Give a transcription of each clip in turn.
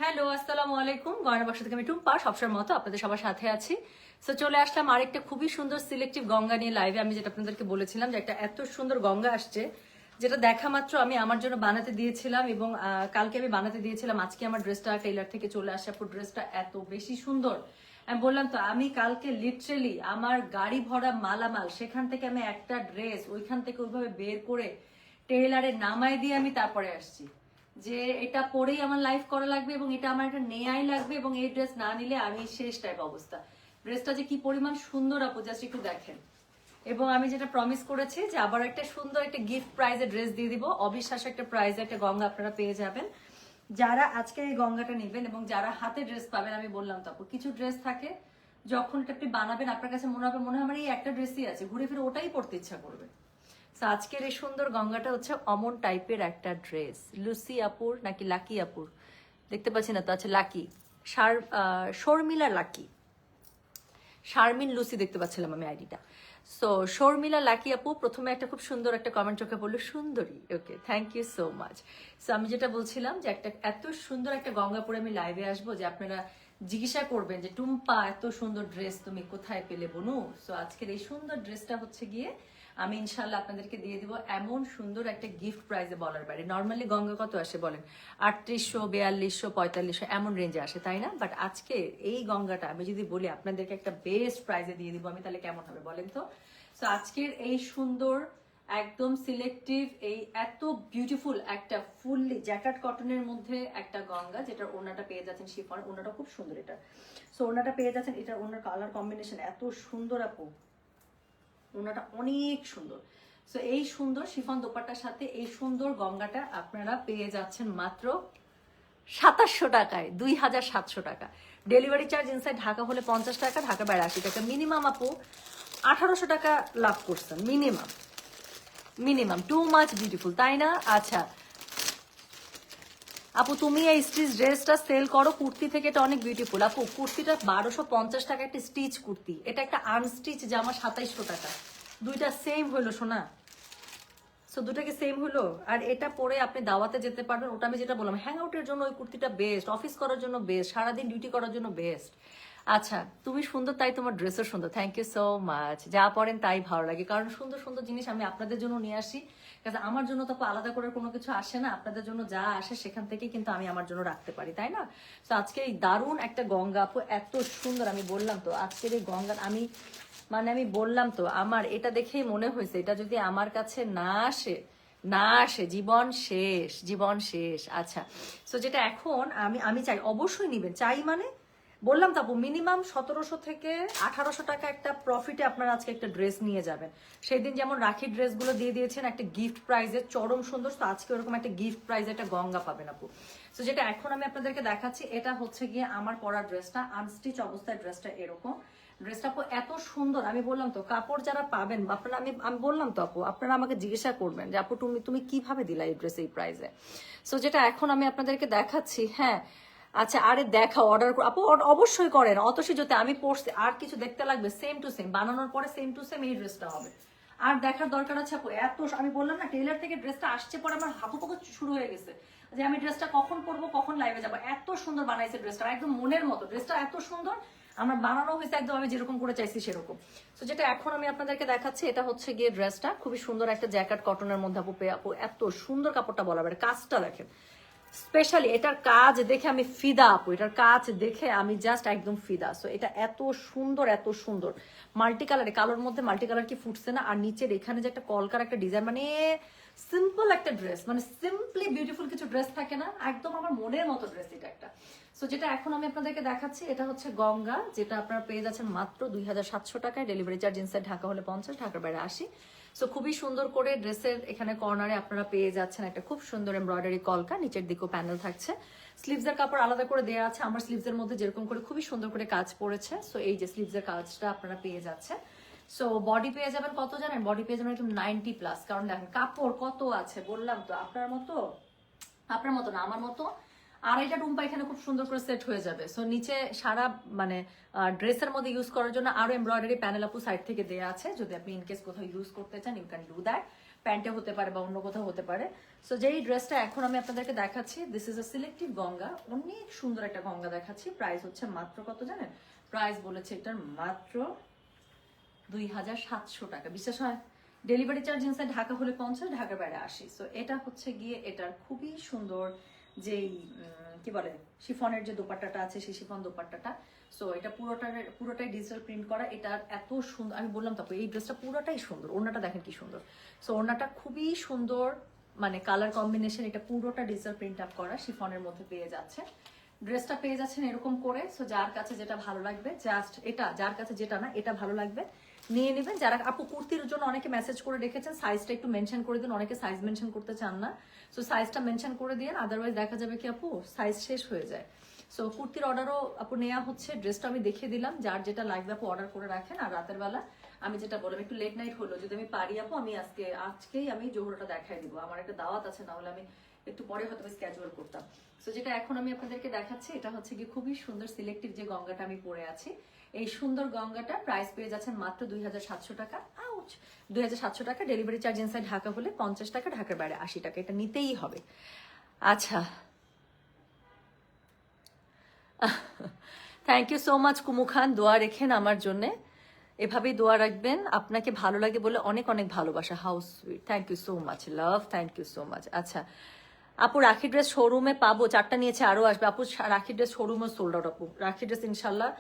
Hello, আসসালামু আলাইকুম। গয়না বাক্স থেকে আমি টুম্পা, সবসময়ের মতো আপনাদের সবার সাথে আছি। সো চলে আসলাম আরেকটা খুবই সুন্দর সিলেক্টিভ গঙ্গা নিয়ে লাইভে। আমি যেটা আপনাদেরকে বলেছিলাম যে একটা এত সুন্দর গঙ্গা আসছে, যেটা দেখা মাত্র আমি আমার জন্য বানাতে দিয়েছিলাম এবং কালকে আমি বানাতে দিয়েছিলাম। আজকে আমার ড্রেসটা টেইলার থেকে চলে আসে। আপুর ড্রেসটা এত বেশি সুন্দর, আমি বললাম তো, আমি কালকে লিটারেলি আমার গাড়ি ভরা মালামাল, সেখান থেকে আমি একটা ড্রেস ওইখান থেকে ওইভাবে বের করে টেইলারে নামাই দিয়ে আমি তারপরে আসছি যে এটা পরেই আমার লাইফ করা লাগবে এবং এটা আমার একটা নেয়াই লাগবে এবং এই ড্রেস না নিলে আমি শেষ টাইপ অবস্থা। ড্রেসটা যে কি পরিমাণ সুন্দর আপু, জাস্ট একটু দেখেন। এবং আমি যেটা প্রমিস করেছি যে আবার একটা সুন্দর একটা গিফট প্রাইজে ড্রেস দিয়ে দিব, অবিশ্বাস্য একটা প্রাইজে একটা গঙ্গা আপনারা পেয়ে যাবেন যারা আজকে এই গঙ্গাটা নেবেন এবং যারা হাতে ড্রেস পাবেন। আমি বললাম তো আপু, কিছু ড্রেস থাকে যখন এটা আপনি বানাবেন আপনার কাছে মনে হবে আমার এই একটা ড্রেসই আছে, ঘুরে ফিরে ওটাই পরতে ইচ্ছা করবে। আজকের এই সুন্দর গঙ্গাটা হচ্ছে অমন টাইপের একটা ড্রেস, লুসি আপুর নাকি লাকি আপুর, দেখতে পাচ্ছি না তো, আচ্ছা lucky, Sharmila lucky, Sharmin Lucy দেখতে পাচ্ছিলাম আমি আইডিটা। সো শর্মিলা লাকি আপু প্রথমে একটা খুব সুন্দর একটা কমেন্ট চোখে পড়লো, সুন্দরী। Okay, thank you so much. So আমি যেটা বলছিলাম যে একটা এত সুন্দর একটা গঙ্গাপুরে আমি লাইভে আসবো যে আপনারা জিজ্ঞাসা করবেন যে টুম্পা এত সুন্দর ড্রেস তুমি কোথায় পেলে বনু। সো আজকের এই সুন্দর ড্রেসটা হচ্ছে গিয়ে আমি ইনশাল্লাহ আপনাদেরকে দিয়ে দিব এমন সুন্দর একটা গিফট প্রাইজে বলার বাইরে। নর্মালি গঙ্গা কত আসে বলেন? 3800, 4200, 4500 এমন রেঞ্জে আসে, তাই না? বাট আজকে এই গঙ্গাটা আমি যদি বলি আপনাদেরকে একটা বেস্ট প্রাইজে দিয়ে দিব আমি, তাহলে কেমন হবে বলেন তো? সো আজকের এই সুন্দর একদম সিলেক্টিভ এই এত বিউটিফুল একটা ফুললি জ্যাকেট কটনের মধ্যে একটা গঙ্গা, যেটার ওড়নাটা পেয়ে যাচ্ছেন শিফন, ওড়নাটা খুব সুন্দর এটা। সো ওড়নাটা পেয়ে যাচ্ছেন, এটার ওড়নার কালার কম্বিনেশন এত সুন্দর আপু, ওনাটা অনেক সুন্দর। সো এই সুন্দর শিফন দোপাট্টার সাথে এই সুন্দর গঙ্গাটা আপনারা পেয়ে যাচ্ছেন মাত্র 2700 টাকায়, 2700 টাকা। ডেলিভারি চার্জ ইনসাইড ঢাকা হলে 50 টাকা, ঢাকা বাইরে 80 টাকা। মিনিমাম আপু 1800 টাকা লাভ করছেন, minimum minimum. Too much beautiful, তাই না? আচ্ছা আপু, তুমি এই স্টিচ ড্রেসটা সেল করো কুর্তি থেকে, এটা অনেক বিউটিফুল আপু। কুর্তিটা 1250 টাকা একটা স্টিচ কুর্তি, এটা একটা আনস্টিচ জামা 2700 টাকা। দুইটা সেম হইলো শোনা, সো দুটাকে সেম হলো। আর এটা পরে আপনি দাওয়াতে যেতে পারবেন, ওটা আমি যেটা বললাম হ্যাং আউটের জন্য ওই কুর্তিটা বেস্ট, অফিস করার জন্য বেস্ট, সারাদিন ডিউটি করার জন্য বেস্ট। আচ্ছা, তুমি সুন্দর তাই তোমার ড্রেসও সুন্দর, থ্যাংক ইউ সো মাচ। যা পরেন তাই ভালো লাগে, কারণ সুন্দর সুন্দর জিনিস আমি আপনাদের জন্য নিয়ে আসি। কারণ আমার জন্য তো আলাদা করে কোনো কিছু আসে না, আপনাদের জন্য যা আসে সেখান থেকে কিন্তু আমি আমার জন্য রাখতে পারি, তাই না? তো আজকে এই দারুণ একটা গঙ্গা আপু, এত সুন্দর। আমি বললাম তো আজকের এই গঙ্গা আমি বললাম তো আমার এটা দেখেই মনে হয়েছে এটা যদি আমার কাছে না আসে, না আসে, জীবন শেষ, জীবন শেষ। আচ্ছা, সো যেটা এখন আমি আমি চাই অবশ্যই নিবেন, চাই মানে বললাম তো আপু মিনিমাম 1700 থেকে 1800 টাকা একটা প্রফিটে আপনারা আজকে একটা ড্রেস নিয়ে যাবেন। সেই দিন যেমন রাখির ড্রেসগুলো দিয়ে দিয়েছেন একটা গিফট প্রাইজে, চরম সুন্দর। তো আজকে ওরকম একটা গিফট প্রাইজে একটা গঙ্গা পাবেন আপু। তো যেটা এখন আমি আপনাদেরকে দেখাচ্ছি এটা হচ্ছে গিয়ে আমার পরা ড্রেসটা, আনস্টিচ অবস্থায় ড্রেসটা এরকম। ড্রেসটা আপু এত সুন্দর, আমি বললাম তো কাপড় যারা পাবেন আপনারা, আমি বললাম তো আপু আপনারা আমাকে জিজ্ঞাসা করবেন যে আপু তুমি কিভাবে দিলা এই ড্রেস এই প্রাইসে। সো যেটা এখন আমি আপনাদেরকে দেখাচ্ছি, হ্যাঁ আচ্ছা, আরে দেখা অর্ডার আপু অবশ্যই করেন, অতসী যদি আমি পড়ছি আর কিছু দেখতে লাগবে সেম টু সেম, বানানোর পরে সেম টু সেম এই ড্রেসটা হবে। আর দেখার দরকার আছে আপু, এত আমি বললাম না টেইলার থেকে ড্রেসটা আসছে পরে আমার হাঁপুপাকু শুরু হয়ে গেছে যে আমি ড্রেসটা কখন পরবো, কখন লাইভে যাবো। এত সুন্দর বানাইছে ড্রেসটা, একদম মনের মতো। ড্রেসটা এত সুন্দর, আমার বানানো হয়েছে একদম আমি যেরকম করে চাইছি সেরকম। তো যেটা এখন আমি আপনাদেরকে দেখাচ্ছি এটা হচ্ছে গিয়ে ড্রেসটা, খুবই সুন্দর একটা জ্যাকেট কটনের মধ্যে আপু আপু এত সুন্দর কাপড়টা বলা বেড়ে, কাজটা দেখেন স্পেশালি, এটার কাজ দেখে আমি ফিদা আপু, এটার কাজ দেখে আমি জাস্ট একদম ফিদা। সো এটা এত সুন্দর, এত সুন্দর মাল্টি কালারে, কালোর মধ্যে মাল্টি কালার কি ফুটছে না? আর নিচের এখানে যে একটা কলকার একটা ডিজাইন, মানে সিম্পল একটা ড্রেস, মানে সিম্পলি বিউটিফুল কিছু ড্রেস থাকে না, একদম আমার মনের মতো ড্রেস এটা একটা। সো যেটা এখন আমি আপনাদেরকে দেখাচ্ছি এটা হচ্ছে গঙ্গা, যেটা আপনারা পেয়ে যাচ্ছেন মাত্র 2700 টাকায়। ডেলিভারি চার্জ ইনসাইড ঢাকা হলে 50, ঢাকার বাইরে 80। সো খুবই সুন্দর করে ড্রেসের এখানে কর্নারে আপনারা পেয়ে যাচ্ছেন একটা খুব সুন্দর এমব্রয়ডারি কলকা, নিচের দিকেও প্যানেল থাকছে। স্লিভসের কাপড় আলাদা করে দেওয়া আছে, আমার স্লিভসের মধ্যে যেরকম করে খুবই সুন্দর করে কাজ পড়েছে। সো এই যে স্লিভসের কাজটা আপনারা পেয়ে যাচ্ছে। সো বডি পেয়ে যাবেন কত জানেন? বডি পেয়ে যাবেন একদম 90+, কারণ দেখেন কাপড় কত আছে, বললাম তো আপনার মতো না আমার মতো আড়াইটা টুম্পা এখানে খুব সুন্দর করে সেট হয়ে যাবে। সো নিচে সারা মানে ড্রেসের মধ্যে ইউজ করার জন্য আরো এমব্রয়ডারি প্যানেল আপু সাইড থেকে দেওয়া আছে, যদি আপনি ইনকেস কোথাও ইউজ করতে চান ইউ ক্যান ডু দ্যাট। প্যান্টে হতে পারে বা অন্য কোথাও হতে পারে। সো যেই ড্রেসটা এখন আমি আপনাদেরকে দেখাচ্ছি, this is a selective Ganga, অনেক সুন্দর একটা গঙ্গা দেখাচ্ছি। প্রাইস হচ্ছে মাত্র কত জানেন? প্রাইস বলেছে এটার মাত্র 2700 টাকা। বিশ্বাস হয়? ডেলিভারি চার্জ ইনসাইড ঢাকা হলে 50, ঢাকার বাইরে 80। সো এটা হচ্ছে গিয়ে এটার খুবই সুন্দর যেই কি বলে শিফনের যে দোপাট্টাটা আছে, সেই শিফন দোপাট্টাটা। সো এটা পুরোটাই ডিজিটাল প্রিন্ট করা। এটার এত সুন্দর, আমি বললাম তারপর এই ড্রেসটা পুরোটাই সুন্দর। ওড়নাটা দেখেন কি সুন্দর। সো ওড়নাটা খুবই সুন্দর, মানে কালার কম্বিনেশন, এটা পুরোটা ডিজিটাল প্রিন্ট আপ করা শিফনের মধ্যে পেয়ে যাচ্ছে। ড্রেসটা পেয়ে যাচ্ছেন এরকম করে। সো যার কাছে যেটা ভালো লাগবে, জাস্ট এটা, যার কাছে যেটা না এটা ভালো লাগবে নিয়ে নেবেন। যারা আপু কুর্তির জন্য অনেকে মেসেজ করে রেখেছেন, সাইজটা একটু মেনশন করে দিন। অনেকে সাইজ মেনশন করতে চান না, সো সাইজটা মেনশন করে দিন, আদারওয়াইজ দেখা যাবে কি আপু সাইজ শেষ হয়ে যায়। সো কুর্তির অর্ডারও আপু নেওয়া হচ্ছে। ড্রেসটা আমি দেখিয়ে দিলাম, যার যেটা লাগবে আপু অর্ডার করে রাখেন। আর রাতের বেলা আমি যেটা বললাম, একটু লেট নাইট হলো, যদি আমি পারি আপু আমি আজকেই আমি জোহরাটা দেখাই দিব। আমার একটা দাওয়াত আছে, না হলে আমি একটু পরে হয়তো স্ক্যাজুয়াল করতাম। সো যেটা এখন আমি আপনাদেরকে দেখাচ্ছি, এটা হচ্ছে কি খুবই সুন্দর সিলেক্টিভ যে গঙ্গাটা আমি পরে আছি। এই সুন্দর গঙ্গাটা প্রাইস পেয়ে যাচ্ছেন মাত্র 2700 টাকা। আউচ, 2700 টাকা। ডেলিভারি চার্জ ইনসাইড ঢাকা হলে 50 টাকা, ঢাকার বাইরে 80 টাকা। এটা নিতেই হবে। আচ্ছা, থ্যাংক ইউ সো মাচ কুমু খান, দোয়া রেখেন আমার জন্য, এভাবেই দোয়া রাখবেন। আপনাকে ভালো লাগে বলে অনেক অনেক ভালোবাসা। House sweet, thank you so much love, thank you so much. আচ্ছা আপু, রাখি ড্রেস শোরুমে পাবো? 4টা নিয়েছে, আরো আসবে আপু। রাখি ড্রেস শোরুমে সোল্ড আউট আপু। রাখি ড্রেস ইনশাল্লাহ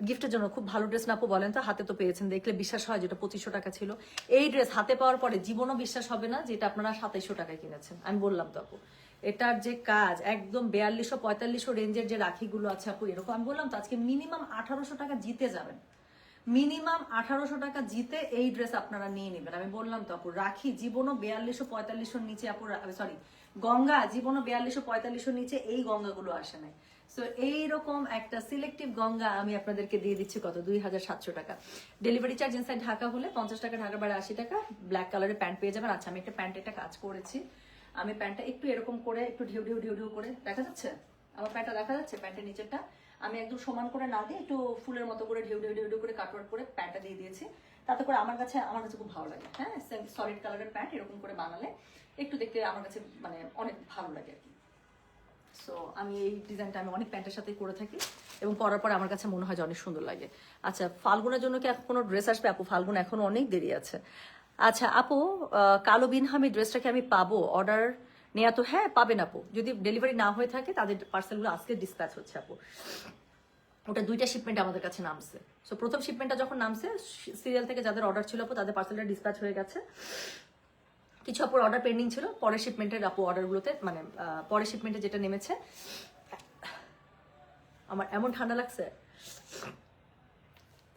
গিফটের জন্য খুব ভালো ড্রেস না আপু, বলেন তো? হাতে তো পেয়েছেন, দেখলে বিশ্বাস হয় যেটা 2500 টাকা ছিল। এই ড্রেস হাতে পাওয়ার পরে জীবনও বিশ্বাস হবে না যে এটা আপনারা 2700 টাকায় কিনেছেন। আমি বললাম তো আপু, এটার যে কাজ একদম 4200-4500 রেঞ্জের যে রাখিগুলো আছে আপু, এরকম আমি বললাম তো আজকে মিনিমাম 1800 টাকা জিতে যাবেন। মিনিমাম 1800 টাকা জিতে এই ড্রেস আপনারা নিয়ে নেবেন। আমি বললাম তো আপু, রাখি জীবনও 4200-4500 নিচে আপু, সরি গঙ্গা জীবনও 4200-4500 নিচে এই গঙ্গাগুলো আসে নাই। সো এইরকম একটা সিলেক্টিভ গঙ্গা আমি আপনাদেরকে দিয়ে দিচ্ছি কত? 2700 টাকা। ডেলিভারি চার্জ ইনসাইড ঢাকা হলে 50 টাকা, ঢাকার বাইরে 80 টাকা। ব্ল্যাক কালারের প্যান্ট পেয়ে যাবেন। আচ্ছা আমি একটা প্যান্টে একটা কাজ করেছি। আমি প্যান্টটা একটু এরকম করে একটু ঢেউ ঢেউ ঢেউ ঢেউ করে, দেখা যাচ্ছে আমার প্যান্টটা? দেখা যাচ্ছে প্যান্টের নিচেরটা আমি একদম সমান করে না দিয়ে একটু ফুলের মতো করে ঢেউ ঢেউ ঢেউ ঢেউ করে কাটওয়ার্ক করে প্যান্টটা দিয়ে দিয়েছি। তাতে করে আমার কাছে খুব ভালো লাগে। হ্যাঁ, সলিড কালারের প্যান্ট এরকম করে বানালে একটু দেখতে আমার কাছে মানে অনেক ভালো লাগে আর কি। সো আমি এই ডিজাইনটা আমি অনেক প্যান্টের সাথে করে থাকি এবং পরার পরে আমার কাছে মনে হয় যে অনেক সুন্দর লাগে। আচ্ছা ফাল্গুনের জন্য কি কোনো ড্রেস আসবে আপু? ফাল্গুন এখন অনেক দেরি আছে। আচ্ছা আপু, কালো বিনহামি ড্রেসটাকে আমি পাবো? অর্ডার নেওয়া তো হ্যাঁ পাবেন আপু, যদি ডেলিভারি না হয়ে থাকে তাদের পার্সেলগুলো আজকে ডিসপ্যাচ হচ্ছে আপু। ওটা 2টা শিপমেন্ট আমাদের কাছে নামছে। সো প্রথম শিপমেন্টটা যখন নামছে, সিরিয়াল থেকে যাদের অর্ডার ছিল আপু তাদের পার্সেলটা ডিসপ্যাচ হয়ে গেছে। কিছু আপুর অর্ডার পেন্ডিং ছিল, পরের শিপমেন্টের আপু অর্ডারগুলোতে মানে পরের শিপমেন্টে যেটা নেমেছে। আমার এমন ঠান্ডা লাগছে,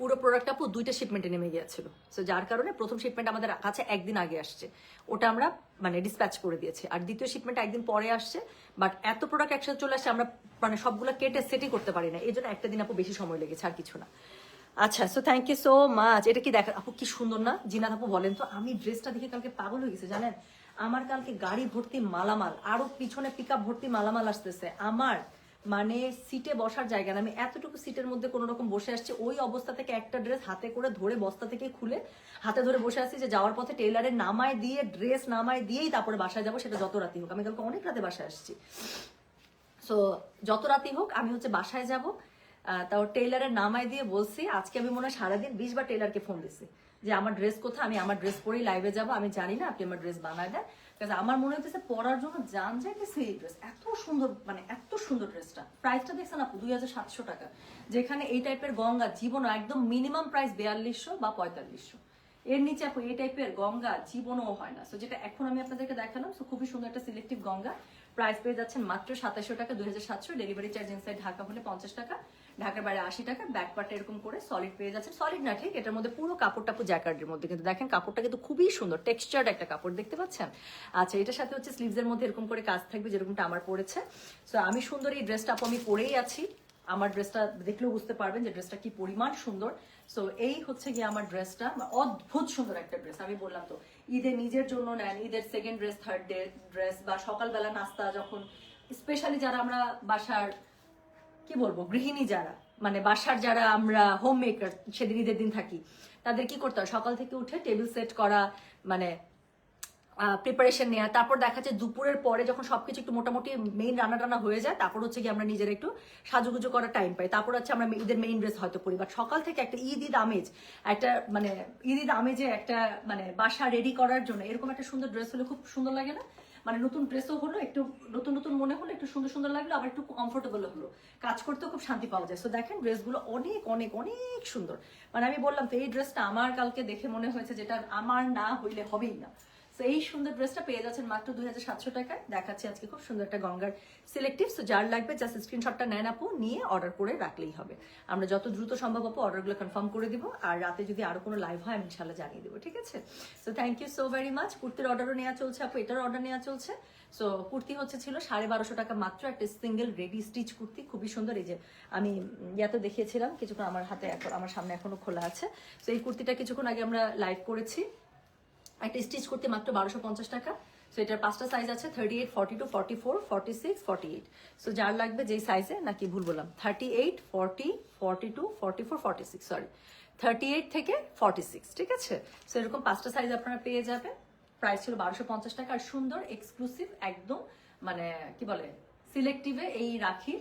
পুরো প্রোডাক্ট আপু 2টা শিপমেন্টে নেমে গিয়েছিল। সো যার কারণে প্রথম শিপমেন্ট আমাদের কাছে একদিন আগে আসছে, ওটা আমরা মানে ডিসপ্যাচ করে দিয়েছি। আর দ্বিতীয় শিপমেন্ট একদিন পরে আসছে। বাট এত প্রোডাক্ট একসাথে চলে আসছে, আমরা মানে সবগুলো কেটে সেটই করতে পারি না, এই জন্য একটা দিন আপু বেশি সময় লেগেছে, আর কিছু না। আচ্ছা so thank you so much. এটা কি দেখা আপু, কি সুন্দর না? জিনাত আপু বলেন তো, আমি ড্রেসটা দেখে কালকে পাগল হয়ে গেছে জানেন। আমার কালকে গাড়ি ভর্তি মালামাল, আরো পিছনে পিকআপ ভর্তি মালামাল আসতেছে। আমার মানে সিটে বসার জায়গা না, আমি এতটুকু সিটের মধ্যে কোনো রকম বসে আসছি। ওই অবস্থা থেকে একটা ড্রেস হাতে করে ধরে বস্তা থেকে খুলে হাতে ধরে বসে আসছি যে যাওয়ার পথে টেইলারে নামায় দিয়ে ড্রেস নামায় দিয়েই তারপরে বাসায় যাবো, সেটা যত রাতি হোক। আমি কালকে অনেক রাতে বাসায় আসছি। সো যত রাতি হোক আমি হচ্ছে বাসায় যাব। তাও টেইলারের নামাই দিয়ে বলছি, আজকে আমি মনে হয় সারাদিন 20 বার টেইলারকে ফোন দিছি যে আমার ড্রেস কোথায়, আমি আমার ড্রেস পরেই লাইভে যাব, আমি জানি না, আপনি আমার ড্রেস বানায় দেন। কারণ আমার মনে হইতেছে পরার জন্য জান যাইতেছে এই ড্রেস। এত সুন্দর, মানে এত সুন্দর ড্রেসটা। প্রাইসটা দেখছেন আপু 2700 টাকা, যেখানে এই টাইপের গঙ্গা জীবনও একদম মিনিমাম প্রাইস 4200 বা 4500। এর নিচে আপু এই টাইপের গঙ্গা জীবনও হয় না। সো যেটা এখন আমি আপনাদেরকে দেখালাম, সো খুবই সুন্দর একটা সিলেক্টিভ গঙ্গা। প্রাইস পেয়ে যাচ্ছেন মাত্র 2700 টাকা, 2700। ডেলিভারি চার্জ ইনসাইড ঢাকা হলে 50 টাকা, ঢাকার বাইরে 80 টাকা। ব্যাক পার্টে এরকম করে সলিড পেয়ে যাচ্ছেন। সলিড না ঠিক, এটার মধ্যে পুরো কাপড়টা আপু জ্যাকার্ডের মধ্যে, কিন্তু দেখেন কাপড়টা কিন্তু খুবই সুন্দর টেক্সচার্ড একটা কাপড়, দেখতে পাচ্ছেন? আচ্ছা এটার সাথে হচ্ছে স্লিভসের মধ্যে এরকম করে কাজ থাকবে, যেরকমটা আমার পড়েছে। সো আমি সুন্দর এই ড্রেসটা আপু আমি পরেই আছি। আমার ড্রেসটা দেখলেও বুঝতে পারবেন যে ড্রেসটা কি পরিমাণ সুন্দর। সো এই হচ্ছে গিয়ে আমার ড্রেসটা, অদ্ভুত সুন্দর একটা ড্রেস। আমি বললাম তো ঈদে নিজের জন্য নেন, ঈদের second dress, third day dress, বা সকালবেলা নাস্তা যখন, স্পেশালি যারা আমরা বাসার কি বলবো গৃহিণী, যারা মানে বাসার যারা আমরা হোম মেকার, সেদিন ঈদের দিন থাকি, তাদের কি করতে হয়? সকাল থেকে উঠে টেবিল সেট করা, মানে প্রিপারেশন নেওয়া, তারপর দেখা যায় দুপুরের পরে যখন সবকিছু একটু মোটামুটি মেইন রান্না টান্না হয়ে যায়, তারপর হচ্ছে কি আমরা নিজের একটু সাজুগুজু করার টাইম পাই, তারপর হচ্ছে আমরা ঈদের মেইন ড্রেস হয়তো পরি। বাট সকাল থেকে একটা ঈদ আমেজ, একটা মানে ঈদ আমেজে একটা মানে বাসা রেডি করার জন্য এরকম একটা সুন্দর ড্রেস হলে খুব সুন্দর লাগে না? মানে নতুন ড্রেসও হলো, একটু নতুন নতুন মনে হলো, একটু সুন্দর সুন্দর লাগলো, আবার একটু কমফোর্টেবল হলো, কাজ করতেও খুব শান্তি পাওয়া যায়। সো দেখেন ড্রেসগুলো অনেক অনেক অনেক সুন্দর। মানে আমি বললাম তো এই ড্রেসটা আমার কালকে দেখে মনে হয়েছে যেটা আমার না হইলে হবেই না। তো এই সুন্দর ড্রেসটা পেয়ে যাচ্ছেন মাত্র 2700 টাকায়। দেখাচ্ছি আজকে খুব সুন্দর একটা গঙ্গার সিলেক্টিভ। সো যার লাগবে জাস্ট স্ক্রিনশটটা নেন আপু, নিয়ে অর্ডার করে রাখলেই হবে। আমরা যত দ্রুত সম্ভব আপু অর্ডারগুলো কনফার্ম করে দিব, আর রাতে যদি আরো কোনো লাইভ হয় আমি ইনশাল্লাহ জানিয়ে দেবো, ঠিক আছে? So thank you so very much. কুর্তির অর্ডারও নেওয়া চলছে আপু, এটার অর্ডার নেওয়া চলছে। সো কুর্তি ছিল 1250 টাকা মাত্র, একটা সিঙ্গেল রেডি স্টিচ কুর্তি, খুবই সুন্দর। এই যে আমি ইয়াতে দেখিয়েছিলাম কিছুক্ষণ, আমার হাতে এখন আমার সামনে এখনো খোলা আছে। তো এই কুর্তিটা কিছুক্ষণ আগে আমরা লাইভ করেছি, একটা স্টিচ করতে মাত্র 1250 টাকা। সো এটার 5টা সাইজ আছে, 38, 42, 44, 46, 48। সো যার লাগবে যেই সাইজে, নাকি ভুল বললাম, 38, 40, 42, 44, 46, সরি 38 থেকে 46, ঠিক আছে? সো এরকম 5টা সাইজ আপনারা পেয়ে যাবেন। প্রাইস ছিল 1250 টাকা। আর সুন্দর এক্সক্লুসিভ একদম মানে কি বলে সিলেক্টিভে এই রাখির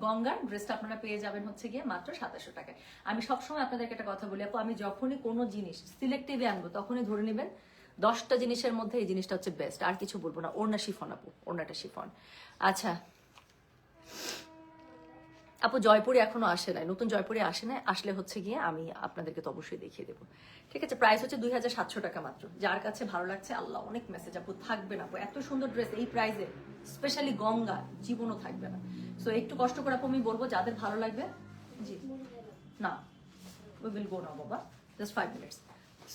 গঙ্গার ড্রেসটা আপনারা পেয়ে যাবেন হচ্ছে গিয়ে মাত্র 2700 টাকায়। আমি সবসময় আপনাদেরকে একটা কথা বলি আপু, আমি যখনই কোনো জিনিস সিলেক্টিভে আনবো তখনই ধরে নেবেন 10টা জিনিসের মধ্যে এই জিনিসটা হচ্ছে বেস্ট, আর কিছু বলবো না। ওড়না শিফন আপু, ওড়নাটা শিফন। আচ্ছা আপু জয়পুরে এখনো আসে নাই, নতুন জয়পুরে আসে নাই, আসলে হচ্ছে গিয়ে আমি আপনাদেরকে তো অবশ্যই দেখিয়ে দেবো, ঠিক আছে? প্রাইস হচ্ছে 2700 টাকা মাত্র। যার কাছে ভালো লাগছে, আল্লাহ অনেক মেসেজ আপু থাকবে না আপু, এত সুন্দর ড্রেস এই প্রাইসে স্পেশালি গঙ্গা জীবনও থাকবে না। সো একটু কষ্ট করে আপু আমি বলবো যাদের ভালো লাগবে, জি না উই উইল গো নাও বাবা, জাস্ট 5 মিনিটস।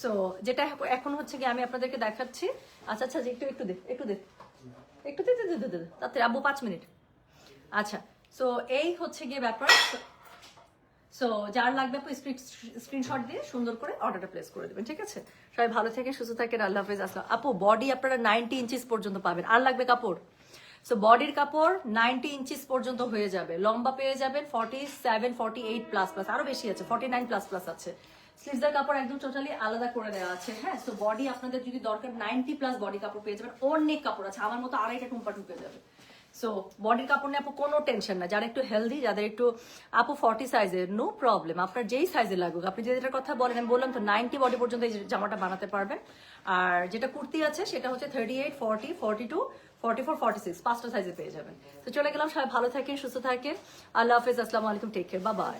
সো যেটা এখন হচ্ছে গিয়ে আমি আপনাদেরকে দেখাচ্ছি। আচ্ছা আচ্ছা একটু একটু দে একটু দে একটু দে দে দে দে তাতে আব্বু 5 মিনিট। আচ্ছা সো এই হচ্ছে গিয়ে ব্যাপার। সো যার লাগবে আপু স্ক্রিনশট দিয়ে সুন্দর করে অর্ডারটা প্লেস করে দেবেন, ঠিক আছে? সবাই ভালো থেকে সুস্থ থাকেন, আল্লাহ হাফেজ, আসসালাম। আপু বডি আপনারা 90 ইঞ্চিস পর্যন্ত পাবেন। আর লাগবে কাপড়? সো বডির কাপড় 90 ইঞ্চিস পর্যন্ত হয়ে যাবে। লম্বা পেয়ে যাবেন 47, 48 প্লাস প্লাস, আরো বেশি আছে, 49 প্লাস প্লাস আছে। স্লিভসের কাপড় একদম টোটালি আলাদা করে দেওয়া আছে, হ্যাঁ? সো বডি আপনাদের যদি দরকার 90 প্লাস বডি কাপড় পেয়ে যাবেন। অনেক কাপড় আছে, আমার মতো আড়াইটা টুম্পা ঢুকে যাবে। সো বডির কাপড় নিয়ে আপু কোনো টেনশন না। যারা একটু হেলদি, যাদের একটু আপু 40 সাইজের, নো প্রবলেম, আপনার যেই সাইজে লাগুক, আপনি যেটার কথা বলেন, আমি বললাম তো 90 বডি পর্যন্ত এই জামাটা বানাতে পারবেন। আর যেটা কুর্তি আছে সেটা হচ্ছে 38, 40, 42, 44, 46, 5টা সাইজে পেয়ে যাবেন। তো চলে গেলাম, সবাই ভালো থাকেন, সুস্থ থাকেন, আল্লাহ হাফেজ, আসসালামু আলাইকুম, টেক কেয়ার, বাই বাই।